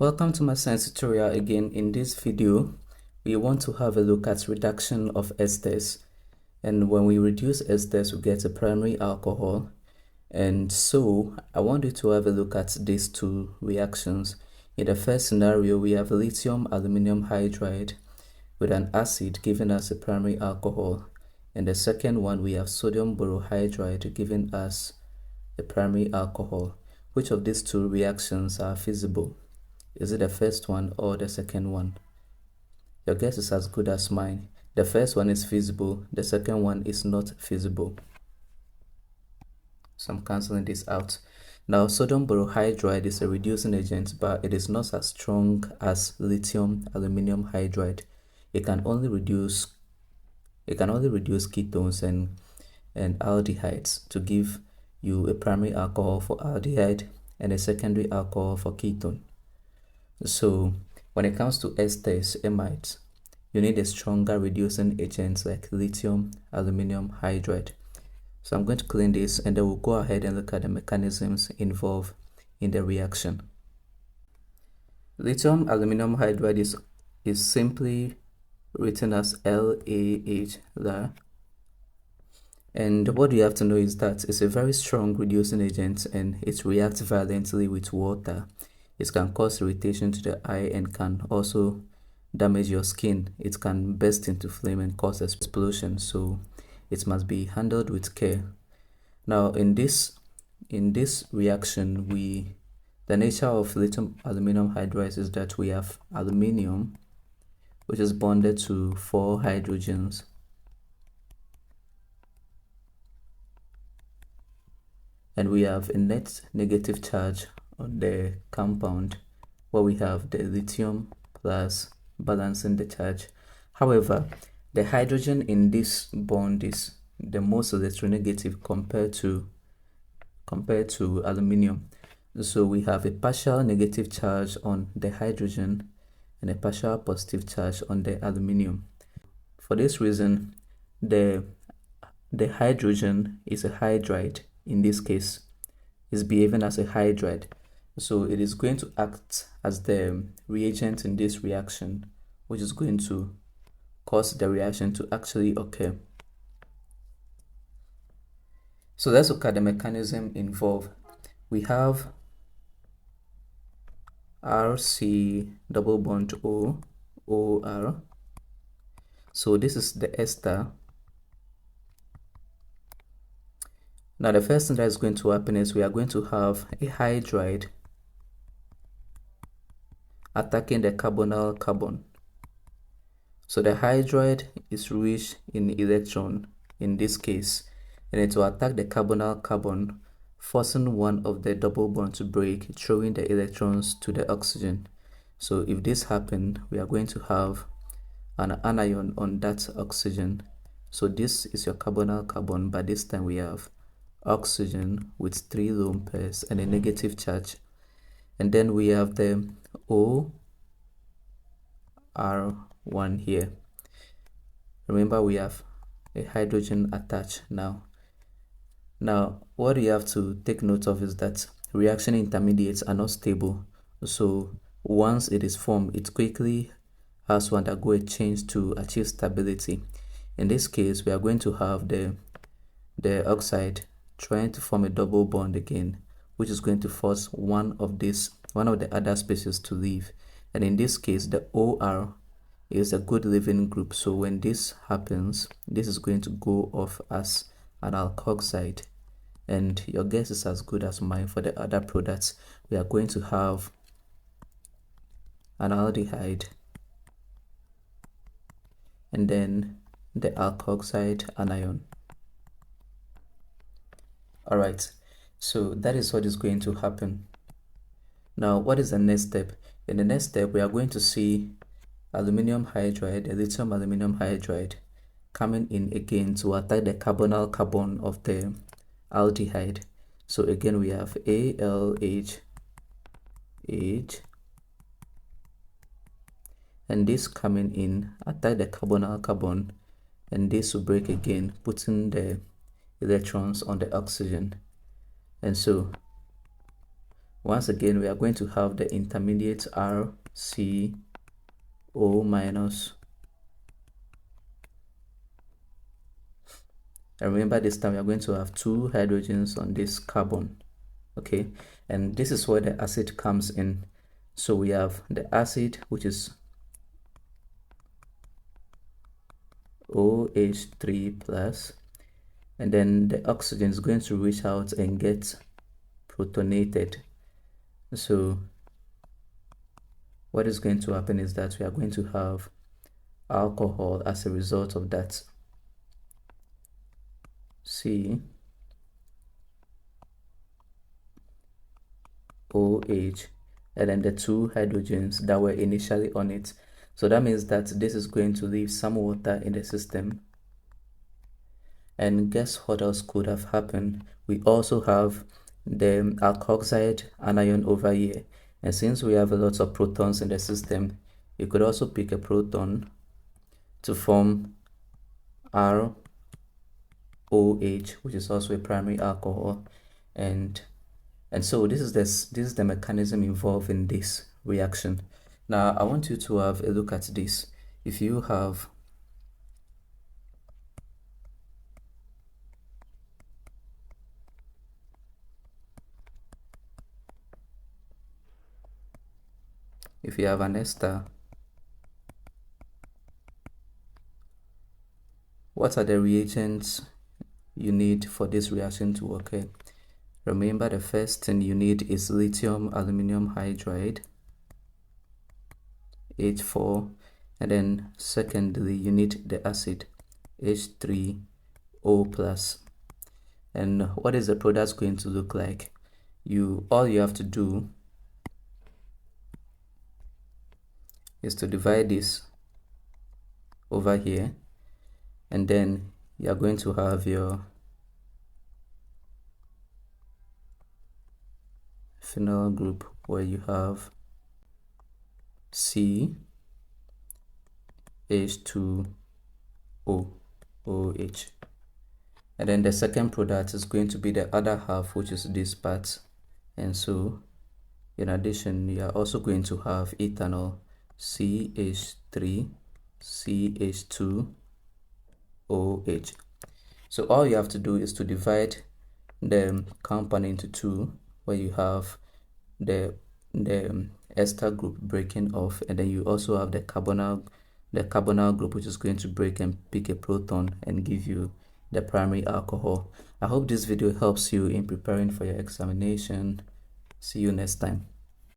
Welcome to my science tutorial again. In this video, we want to have a look at reduction of esters. And when we reduce esters, we get a primary alcohol. And so I want you to have a look at these two reactions. In the first scenario, we have lithium aluminum hydride with an acid giving us a primary alcohol. In the second one, we have sodium borohydride giving us a primary alcohol. Which of these two reactions are feasible? Is it the first one or the second one? Your guess is as good as mine. The first one is feasible, the second one is not feasible. So I'm cancelling this out. Now, sodium borohydride is a reducing agent, but it is not as strong as lithium aluminum hydride. It can only reduce ketones and aldehydes to give you a primary alcohol for aldehyde and a secondary alcohol for ketone. So when it comes to esters, amides, you need a stronger reducing agent like lithium aluminum hydride. So I'm going to clean this and then we'll go ahead and look at the mechanisms involved in the reaction. Lithium aluminum hydride is simply written as LAH there. And what you have to know is that it's a very strong reducing agent and it reacts violently with water. It can cause irritation to the eye and can also damage your skin. It can burst into flame and cause explosion, so it must be handled with care. Now, in this reaction, the nature of lithium aluminum hydride is that we have aluminium, which is bonded to 4 hydrogens. And we have a net negative charge on the compound where we have the lithium plus balancing the charge. However, the hydrogen in this bond is the most electronegative compared to aluminium. So we have a partial negative charge on the hydrogen and a partial positive charge on the aluminium. For this reason, the hydrogen is a hydride. In this case, is behaving as a hydride. So it is going to act as the reagent in this reaction, which is going to cause the reaction to actually occur. So let's look at the mechanism involved. We have RC double bond O, OR. So this is the ester. Now the first thing that is going to happen is we are going to have a hydride attacking the carbonyl carbon. So the hydride is rich in electron in this case, and it will attack the carbonyl carbon, forcing one of the double bonds to break, throwing the electrons to the oxygen. So if this happens, we are going to have an anion on that oxygen. So this is your carbonyl carbon, but this time we have oxygen with 3 lone pairs and a negative charge. And then we have the OR1 here. Remember, we have a hydrogen attached now. Now, what you have to take note of is that reaction intermediates are not stable. So once it is formed, it quickly has to undergo a change to achieve stability. In this case, we are going to have the oxide trying to form a double bond again, which is going to force one of the other species to leave. And in this case, the OR is a good leaving group. So when this happens, this is going to go off as an alkoxide. And your guess is as good as mine for the other products. We are going to have an aldehyde and then the alkoxide anion. Alright, so that is what is going to happen. Now, what is the next step? In the next step, we are going to see aluminum hydride, the lithium aluminum hydride, coming in again to attack the carbonyl carbon of the aldehyde. So again, we have ALH, and this coming in, attack the carbonyl carbon, and this will break again, putting the electrons on the oxygen. And so Once again, we are going to have the intermediate RCO minus. And remember, this time we are going to have 2 hydrogens on this carbon. Okay, and this is where the acid comes in. So we have the acid, which is OH3 plus, and then the oxygen is going to reach out and get protonated. So what is going to happen is that we are going to have alcohol as a result of that. COH, and then the 2 hydrogens that were initially on it. So that means that this is going to leave some water in the system. And guess what else could have happened? We also have the alkoxide anion over here. And since we have a lot of protons in the system, you could also pick a proton to form ROH, which is also a primary alcohol. And so this is the mechanism involved in this reaction. Now I want you to have a look at this. If you have an ester, what are the reagents you need for this reaction to occur? Remember, the first thing you need is lithium aluminum hydride, H4, and then secondly you need the acid, H3O plus. And what is the product going to look like? All you have to do is to divide this over here, and then you are going to have your phenyl group where you have C H2O OH, and then the second product is going to be the other half, which is this part. And so in addition, you are also going to have ethanol, CH3 CH2 OH. So all you have to do is to divide the compound into 2, where you have the ester group breaking off, and then you also have the carbonyl group, which is going to break and pick a proton and give you the primary alcohol. I hope this video helps you in preparing for your examination. See you next time.